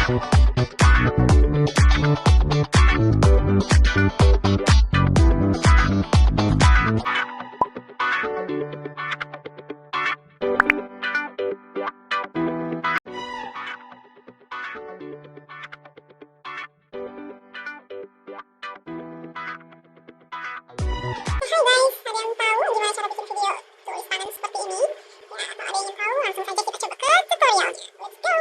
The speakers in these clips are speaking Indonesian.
Hai guys, ada yang tahu gimana cara bikin video tulis tangan seperti ini? Ya, atau ada yang ingin tahu, langsung saja kita coba ke tutorialnya. Let's go!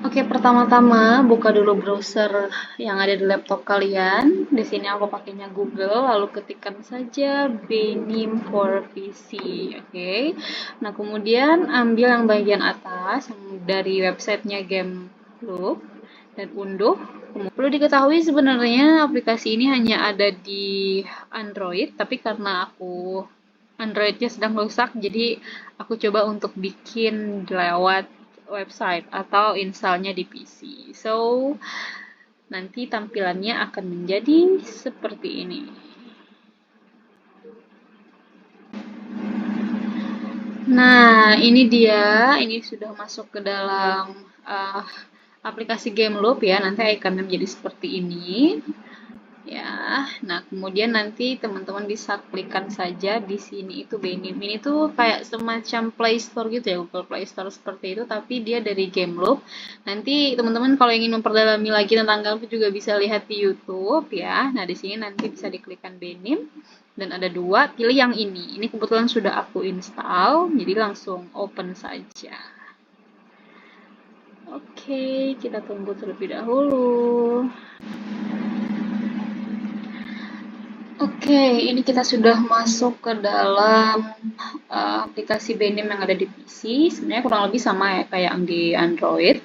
Oke, pertama-tama buka dulu browser yang ada di laptop kalian. Di sini aku pakainya Google, lalu ketikkan saja Benim for PC. Oke. Nah, kemudian ambil yang bagian atas dari websitenya Gameloop dan unduh. Perlu diketahui sebenarnya aplikasi ini hanya ada di Android, tapi karena Androidnya sedang rusak, jadi aku coba untuk bikin lewat website atau installnya di PC. So, nanti tampilannya akan menjadi seperti ini. Nah, ini dia. Ini sudah masuk ke dalam aplikasi Gameloop ya. Nanti ikonnya menjadi seperti ini. Ya, nah kemudian nanti teman-teman bisa klikkan saja di sini itu Benim. Ini tuh kayak semacam Play Store gitu ya, Google Play Store seperti itu, tapi dia dari Gameloop. Nanti teman-teman kalau ingin memperdalami lagi tentang Gameloop juga bisa lihat di YouTube ya. Nah, di sini nanti bisa diklikkan Benim dan ada dua, pilih yang ini. Ini kebetulan sudah aku install, jadi langsung open saja. Oke, kita tunggu terlebih dahulu. Oke, ini kita sudah masuk ke dalam aplikasi Benim yang ada di PC. Sebenarnya kurang lebih sama ya kayak yang di Android.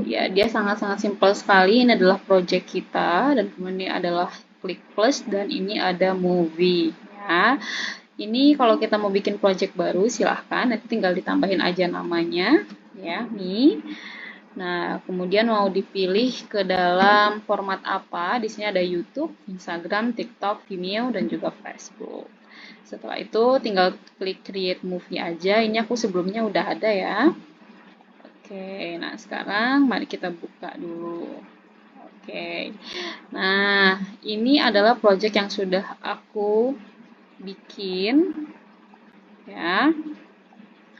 Ya, dia sangat-sangat simpel sekali. Ini adalah project kita dan kemudian ini adalah klik plus dan ini ada movie ya. Ini kalau kita mau bikin project baru silahkan, nanti tinggal ditambahin aja namanya ya, nih. Nah, kemudian mau dipilih ke dalam format apa? Di sini ada YouTube, Instagram, TikTok, Vimeo, dan juga Facebook. Setelah itu tinggal klik create movie aja. Ini aku sebelumnya udah ada ya. Oke, nah sekarang mari kita buka dulu. Oke, nah ini adalah project yang sudah aku bikin ya.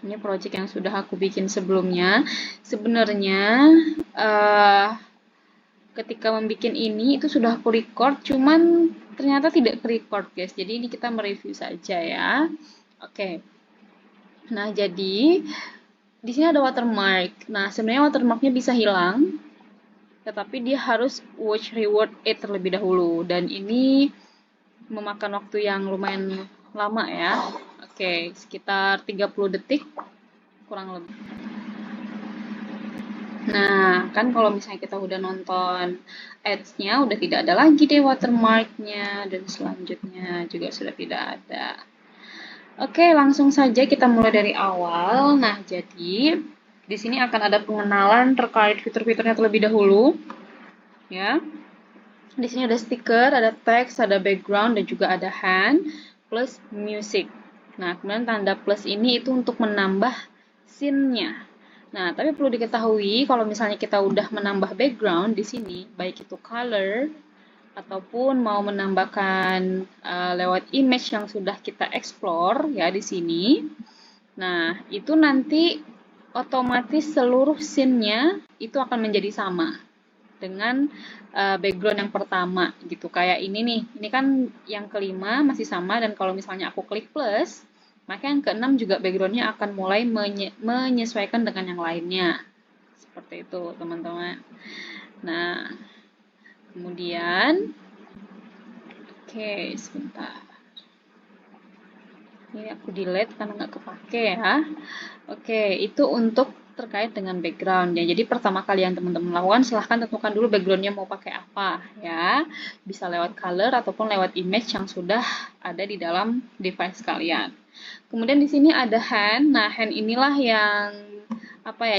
Ini project yang sudah aku bikin sebelumnya. Sebenarnya ketika membuat ini itu sudah aku record, cuman ternyata tidak record guys. Jadi ini kita mereview saja ya. Oke. Nah, jadi di sini ada watermark. Nah, sebenarnya watermarknya bisa hilang, tetapi dia harus watch reward it terlebih dahulu. Dan ini memakan waktu yang lumayan lama ya. Oke, sekitar 30 detik kurang lebih. Nah, kan kalau misalnya kita udah nonton ads-nya, udah tidak ada lagi deh watermark-nya, dan selanjutnya juga sudah tidak ada. Oke, langsung saja kita mulai dari awal. Nah, jadi di sini akan ada pengenalan terkait fitur-fiturnya terlebih dahulu. Ya. Di sini ada stiker, ada teks, ada background, dan juga ada hand, plus music. Nah, kemudian tanda plus ini itu untuk menambah scene-nya. Nah, tapi perlu diketahui kalau misalnya kita udah menambah background di sini, baik itu color ataupun mau menambahkan lewat image yang sudah kita explore ya di sini. Nah, itu nanti otomatis seluruh scene-nya itu akan menjadi sama dengan background yang pertama gitu. Kayak ini nih, ini kan yang kelima masih sama dan kalau misalnya aku klik plus, maka yang keenam juga backgroundnya akan mulai menyesuaikan dengan yang lainnya. Seperti itu teman-teman. Nah, kemudian, oke sebentar. Ini aku delete karena nggak kepake ya. Oke, itu untuk terkait dengan background ya. Jadi pertama kali yang teman-teman lakukan silahkan tentukan dulu backgroundnya mau pakai apa ya. Bisa lewat color ataupun lewat image yang sudah ada di dalam device kalian. Kemudian di sini ada hand. Nah, hand inilah yang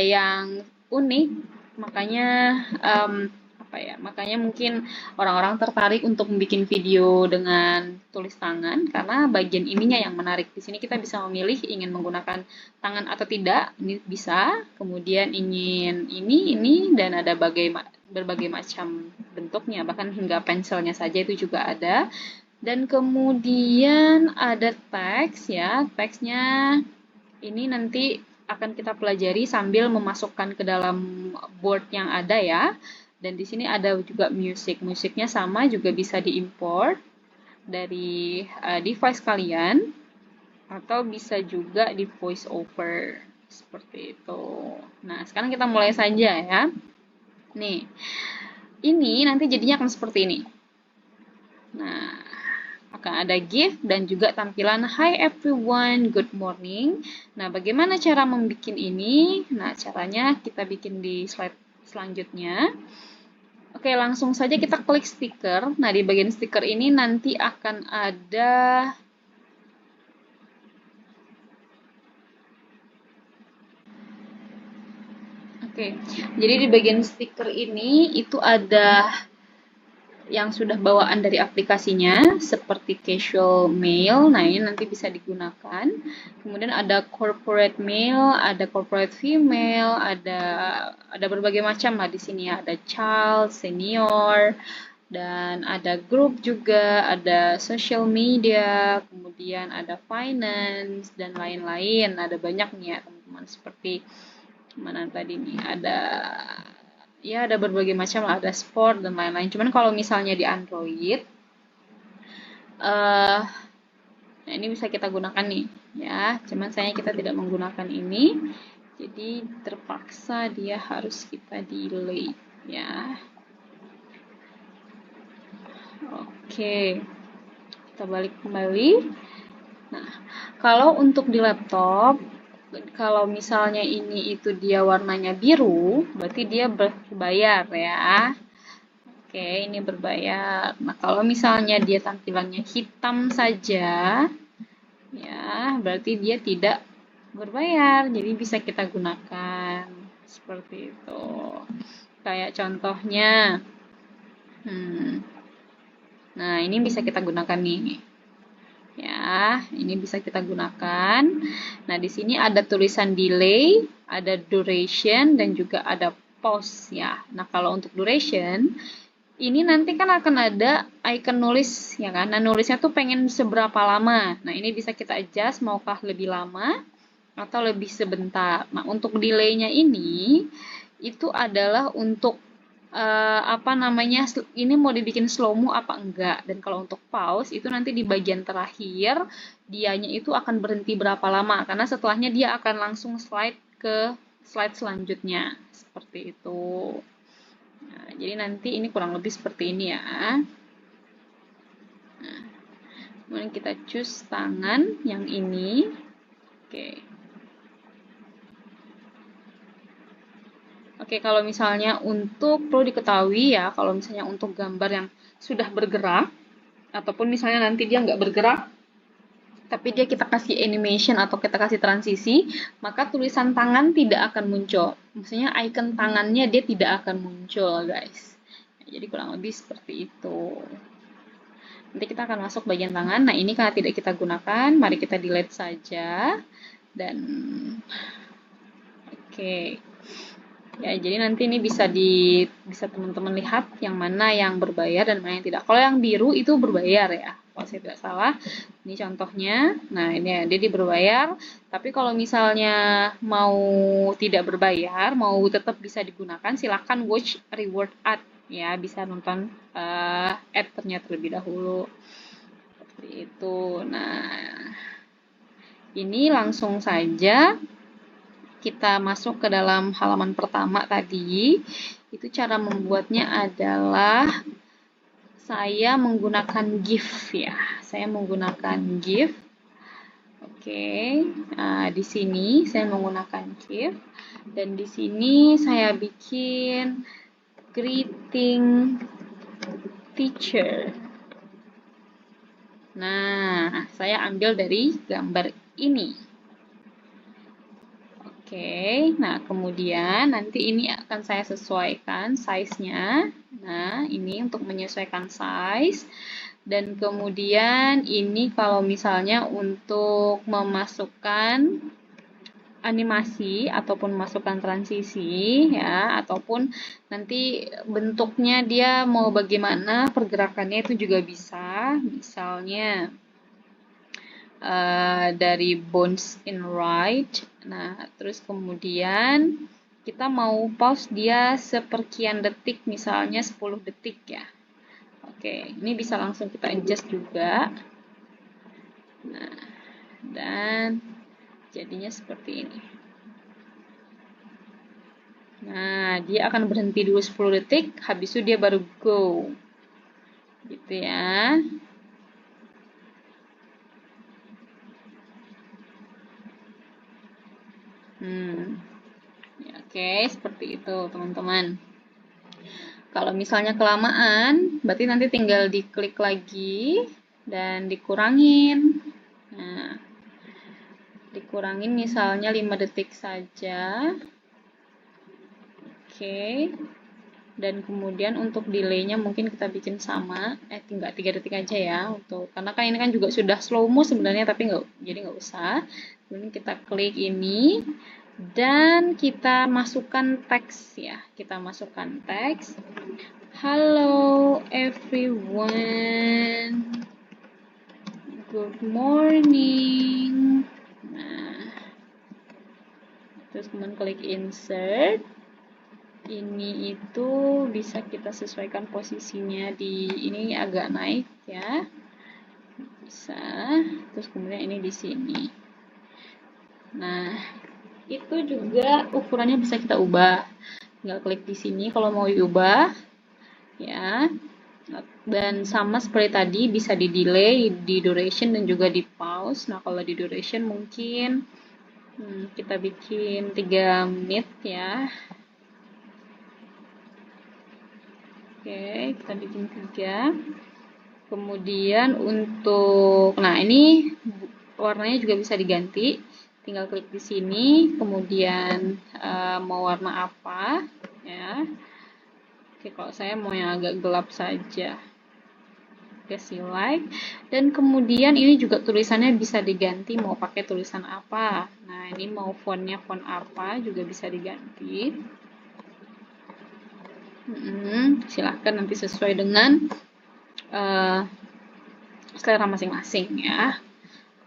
yang unik. Makanya apa ya, makanya mungkin orang-orang tertarik untuk membuat video dengan tulis tangan karena bagian ininya yang menarik. Di sini kita bisa memilih ingin menggunakan tangan atau tidak, ini bisa. Kemudian ingin ini dan ada berbagai macam bentuknya, bahkan hingga pensilnya saja itu juga ada. Dan kemudian ada teks ya, teksnya ini nanti akan kita pelajari sambil memasukkan ke dalam board yang ada ya. Dan di sini ada juga musik. Musiknya sama juga bisa diimport dari device kalian atau bisa juga di voice over seperti itu. Nah, sekarang kita mulai saja ya. Nih, ini nanti jadinya akan seperti ini. Nah, akan ada gift dan juga tampilan Hi everyone, good morning. Nah, bagaimana cara membuat ini? Nah, caranya kita bikin di slide selanjutnya. Oke, langsung saja kita klik stiker. Nah, di bagian stiker ini nanti akan ada Oke, jadi di bagian stiker ini itu ada yang sudah bawaan dari aplikasinya seperti casual mail. Nah, ini nanti bisa digunakan. Kemudian ada corporate mail, ada corporate female, ada berbagai macam lah di sini ya. Ada child, senior, dan ada grup juga, ada social media, kemudian ada finance dan lain-lain. Ada banyak nih ya, teman-teman. Seperti mana tadi nih, ada berbagai macam lah, ada sport dan lain-lain. Cuman kalau misalnya di Android, nah ini bisa kita gunakan nih, ya. Cuman sayangnya kita tidak menggunakan ini, jadi terpaksa dia harus kita delete, ya. Oke, kita balik kembali. Nah, kalau untuk di laptop, kalau misalnya ini itu dia warnanya biru, berarti dia berbayar ya. Oke, ini berbayar. Nah, kalau misalnya dia tampilannya hitam saja, ya, berarti dia tidak berbayar. Jadi bisa kita gunakan seperti itu. Kayak contohnya, nah ini bisa kita gunakan nih. Ya, ini bisa kita gunakan. Nah, di sini ada tulisan delay, ada duration, dan juga ada pause ya. Nah, kalau untuk duration, ini nanti kan akan ada icon nulis ya kan. Nah, nulisnya tuh pengen seberapa lama. Nah, ini bisa kita adjust maukah lebih lama atau lebih sebentar. Nah, untuk delay-nya ini itu adalah untuk ini mau dibikin slow mo apa enggak. Dan kalau untuk pause itu nanti di bagian terakhir dianya itu akan berhenti berapa lama karena setelahnya dia akan langsung slide ke slide selanjutnya seperti itu. Nah, jadi nanti ini kurang lebih seperti ini ya. Nah, kemudian kita choose tangan yang ini. Oke. Oke, kalau misalnya perlu diketahui ya, kalau misalnya untuk gambar yang sudah bergerak, ataupun misalnya nanti dia nggak bergerak, tapi kita kasih animation atau kita kasih transisi, maka tulisan tangan tidak akan muncul. Maksudnya icon tangannya dia tidak akan muncul, guys. Jadi kurang lebih seperti itu. Nanti kita akan masuk bagian tangan. Nah, ini karena tidak kita gunakan, mari kita delete saja. Dan oke. Ya, jadi nanti ini bisa teman-teman lihat yang mana yang berbayar dan mana yang tidak. Kalau yang biru itu berbayar ya, kalau saya tidak salah. Ini contohnya. Nah, ini dia berbayar. Tapi kalau misalnya mau tidak berbayar, mau tetap bisa digunakan, silakan watch reward ad ya, bisa nonton ad-nya terlebih dahulu. Seperti itu. Nah, ini langsung saja kita masuk ke dalam halaman pertama tadi. Itu cara membuatnya adalah saya menggunakan GIF ya. Saya menggunakan GIF. Oke. Nah, di sini saya menggunakan GIF dan di sini saya bikin greeting teacher. Nah, saya ambil dari gambar ini. Oke, nah kemudian nanti ini akan saya sesuaikan size-nya. Nah, ini untuk menyesuaikan size. Dan kemudian ini kalau misalnya untuk memasukkan animasi ataupun masukkan transisi ya, ataupun nanti bentuknya dia mau bagaimana pergerakannya itu juga bisa. Misalnya dari bounce in right. Nah, terus kemudian kita mau pause dia seperkian detik, misalnya 10 detik ya. Oke, ini bisa langsung kita adjust juga. Nah, dan jadinya seperti ini. Nah, dia akan berhenti dulu 10 detik, habis itu dia baru go. Gitu ya. Ya, oke, seperti itu teman-teman. Kalau misalnya kelamaan, berarti nanti tinggal diklik lagi dan dikurangin. Nah, dikurangin misalnya 5 detik saja. Oke. Dan kemudian untuk delay-nya mungkin kita bikin sama, tinggal 3 detik aja ya, karena kan ini kan juga sudah slow mo sebenarnya, tapi jadi nggak usah. Kemudian kita klik ini dan kita masukkan teks ya, kita masukkan teks. Hello everyone, good morning. Nah, terus kemudian klik insert. Ini itu bisa kita sesuaikan posisinya di ini agak naik ya, bisa. Terus kemudian ini di sini. Nah, itu juga ukurannya bisa kita ubah. Tinggal klik di sini kalau mau diubah ya. Dan sama seperti tadi bisa di delay, di duration dan juga di pause. Nah, kalau di duration mungkin kita bikin 3 menit ya. Oke, kita bikin 3. Kemudian untuk, nah ini warnanya juga bisa diganti. Tinggal klik di sini, kemudian mau warna apa ya. Oke, kalau saya mau yang agak gelap saja. Oke, select. Dan kemudian ini juga tulisannya bisa diganti, mau pakai tulisan apa. Nah, ini mau fontnya font apa juga bisa diganti. Silahkan nanti sesuai dengan selera masing-masing ya.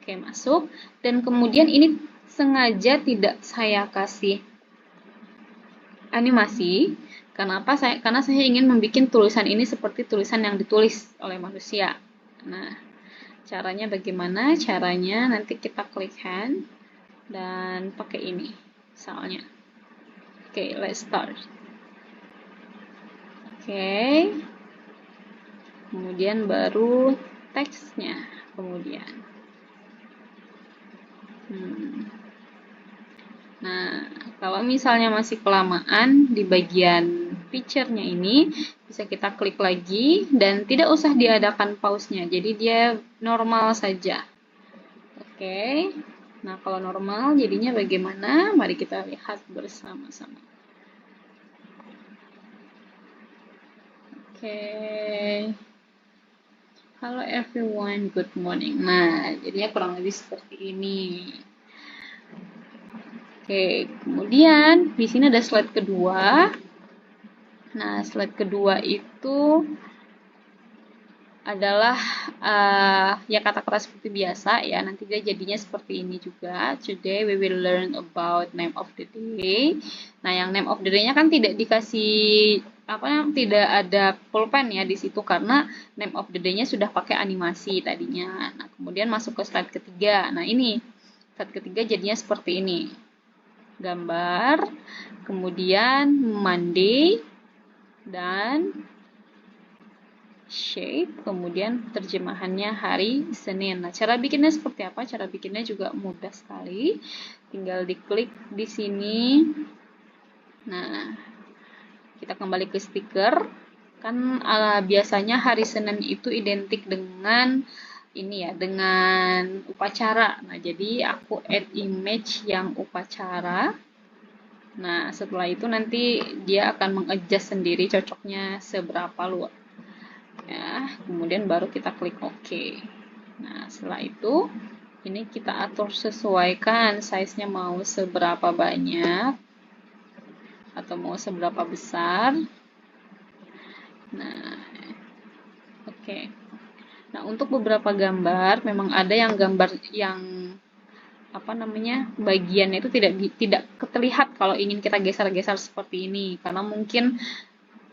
Oke, masuk. Dan kemudian ini sengaja tidak saya kasih animasi. Kenapa? Karena saya ingin membuat tulisan ini seperti tulisan yang ditulis oleh manusia. Nah, caranya bagaimana? Caranya nanti kita klik hand dan pakai ini misalnya. Oke, let's start. Oke. Kemudian baru teksnya. Kemudian. Nah, kalau misalnya masih kelamaan di bagian picture-nya ini, bisa kita klik lagi dan tidak usah diadakan pause-nya. Jadi dia normal saja. Oke. Nah, kalau normal jadinya bagaimana? Mari kita lihat bersama-sama. Oke. Hello everyone, good morning. Nah, jadinya kurang lebih seperti ini. Oke, kemudian di sini ada slide kedua. Nah, slide kedua itu adalah ya kata-kata seperti biasa ya. Nanti dia jadinya seperti ini juga. Today we will learn about name of the day. Nah, yang name of the day-nya kan tidak dikasih tidak ada pulpen ya di situ karena name of the day-nya sudah pakai animasi tadinya. Nah, kemudian masuk ke slide ketiga. Nah, ini slide ketiga jadinya seperti ini. Gambar, kemudian Monday, dan shape, kemudian terjemahannya hari Senin. Nah, cara bikinnya seperti apa? Cara bikinnya juga mudah sekali. Tinggal diklik di sini. Nah, kita kembali ke stiker. Kan biasanya hari Senin itu identik dengan ini ya, dengan upacara. Nah, jadi aku add image yang upacara. Nah, setelah itu nanti dia akan mengadjust sendiri cocoknya seberapa luas. Ya, kemudian baru kita klik OK. Nah, setelah itu ini kita atur sesuaikan size-nya mau seberapa banyak atau mau seberapa besar. Nah, oke. Nah, untuk beberapa gambar memang ada yang gambar yang bagiannya itu tidak terlihat kalau ingin kita geser-geser seperti ini karena mungkin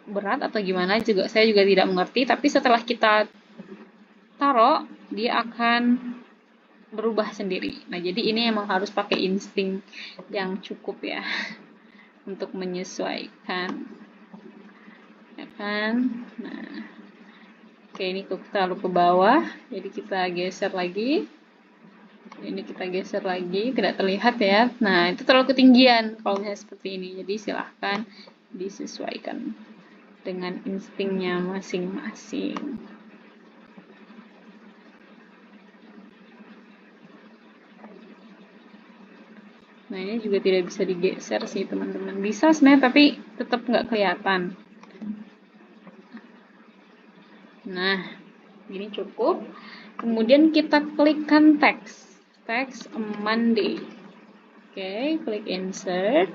berat atau gimana juga saya juga tidak mengerti, tapi setelah kita taruh dia akan berubah sendiri. Nah, jadi ini emang harus pakai insting yang cukup ya untuk menyesuaikan, ya kan? Nah, oke, ini terlalu ke bawah, jadi kita geser lagi. Ini kita geser lagi, tidak terlihat ya. Nah, itu terlalu ketinggian kalau misalnya seperti ini. Jadi silahkan disesuaikan dengan instingnya masing-masing. Nah, ini juga tidak bisa digeser sih teman-teman. Bisa sebenarnya, tapi tetap nggak kelihatan. Nah, ini cukup. Kemudian kita klikkan text Monday. Oke, klik insert.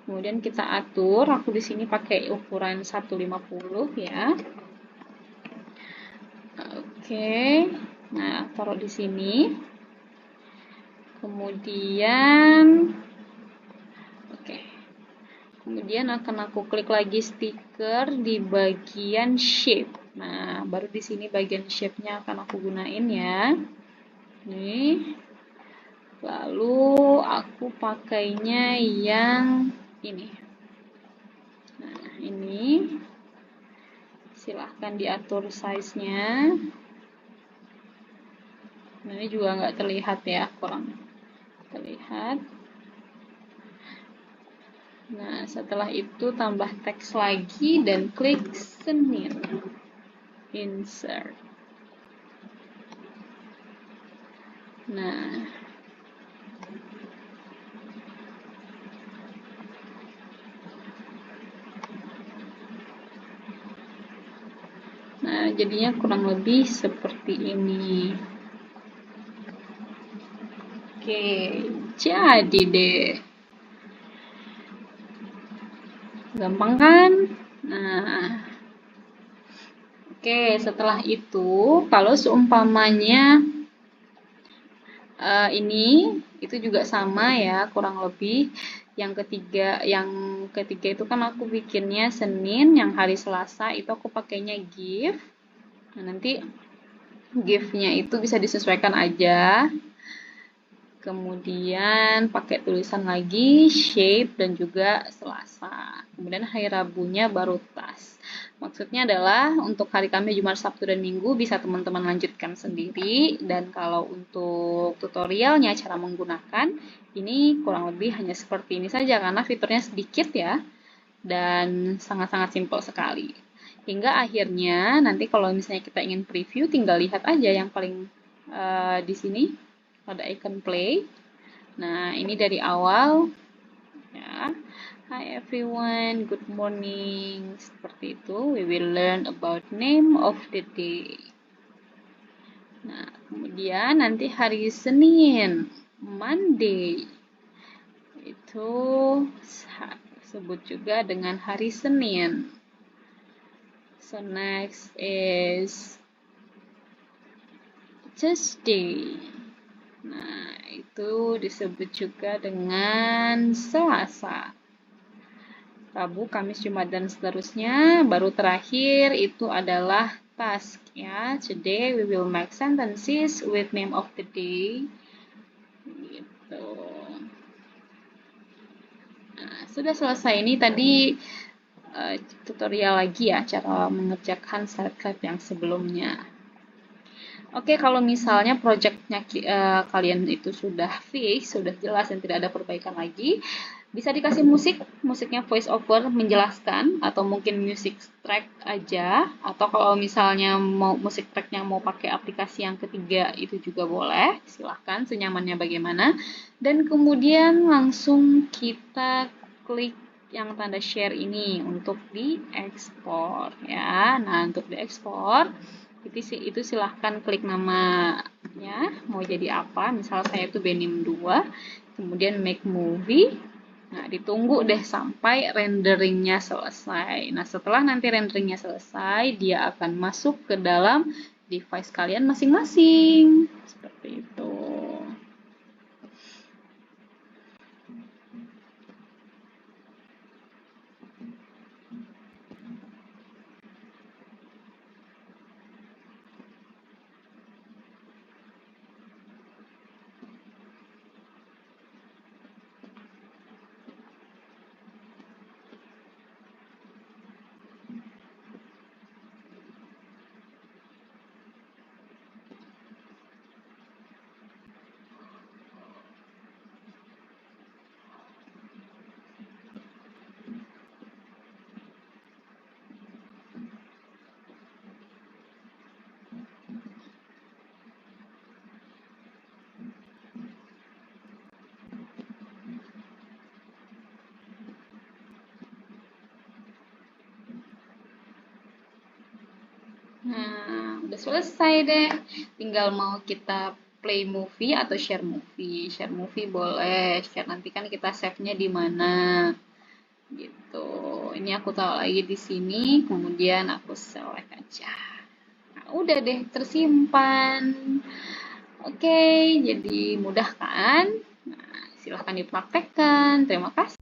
Kemudian kita atur. Aku di sini pakai ukuran 150 ya. Oke. Nah, taruh di sini. Kemudian Kemudian akan aku klik lagi stiker di bagian shape. Nah, baru di sini bagian shape-nya akan aku gunain ya. Nih. Lalu aku pakainya yang ini. Nah, ini. Silahkan diatur size-nya. Nah, ini juga nggak terlihat ya, kurang terlihat. Nah, setelah itu tambah teks lagi dan klik Senin. Insert. Nah, jadinya kurang lebih seperti ini. Oke, jadi deh. Gampang kan? Nah, oke, setelah itu, kalau seumpamanya ini, itu juga sama ya, kurang lebih. Yang ketiga itu kan aku bikinnya Senin, yang hari Selasa itu aku pakainya GIF. Nah, nanti GIF-nya itu bisa disesuaikan aja. Kemudian pakai tulisan lagi, shape, dan juga Selasa. Kemudian hari Rabunya baru tas. Maksudnya adalah untuk hari Kamis, Jumat, Sabtu, dan Minggu bisa teman-teman lanjutkan sendiri. Dan kalau untuk tutorialnya cara menggunakan, ini kurang lebih hanya seperti ini saja karena fiturnya sedikit ya. Dan sangat-sangat simpel sekali. Hingga akhirnya nanti kalau misalnya kita ingin preview, tinggal lihat aja yang paling di sini pada icon play. Nah, ini dari awal ya. Hi everyone, good morning. Seperti itu, we will learn about name of the day. Nah, kemudian nanti hari Senin, Monday. Itu sebut juga dengan hari Senin. So next is Tuesday. Nah, itu disebut juga dengan Selasa. Rabu, Kamis, Jumat, dan seterusnya. Baru terakhir itu adalah task ya. Today we will make sentences with name of the day. Gitu. Nah, sudah selesai. Ini tadi tutorial lagi ya, cara mengerjakan slide-slide yang sebelumnya. Oke, kalau misalnya projectnya kalian itu sudah fix, sudah jelas dan tidak ada perbaikan lagi, bisa dikasih musiknya voice over menjelaskan, atau mungkin music track aja, atau kalau misalnya mau musik tracknya mau pakai aplikasi yang ketiga itu juga boleh, silahkan senyamannya bagaimana. Dan kemudian langsung kita klik yang tanda share ini untuk diekspor ya. Nah, untuk diekspor itu silahkan klik namanya mau jadi apa. Misal saya itu Benim 2, kemudian make movie. Nah, ditunggu deh sampai renderingnya selesai. Nah, setelah nanti renderingnya selesai, dia akan masuk ke dalam device kalian masing-masing. Seperti itu. Nah, udah selesai deh. Tinggal mau kita play movie atau share movie. Share movie boleh, share nanti kan kita save-nya di mana. Gitu. Ini aku taruh lagi di sini, kemudian aku select aja. Nah, udah deh tersimpan. Oke, jadi mudah kan? Nah, silahkan dipraktekkan. Terima kasih.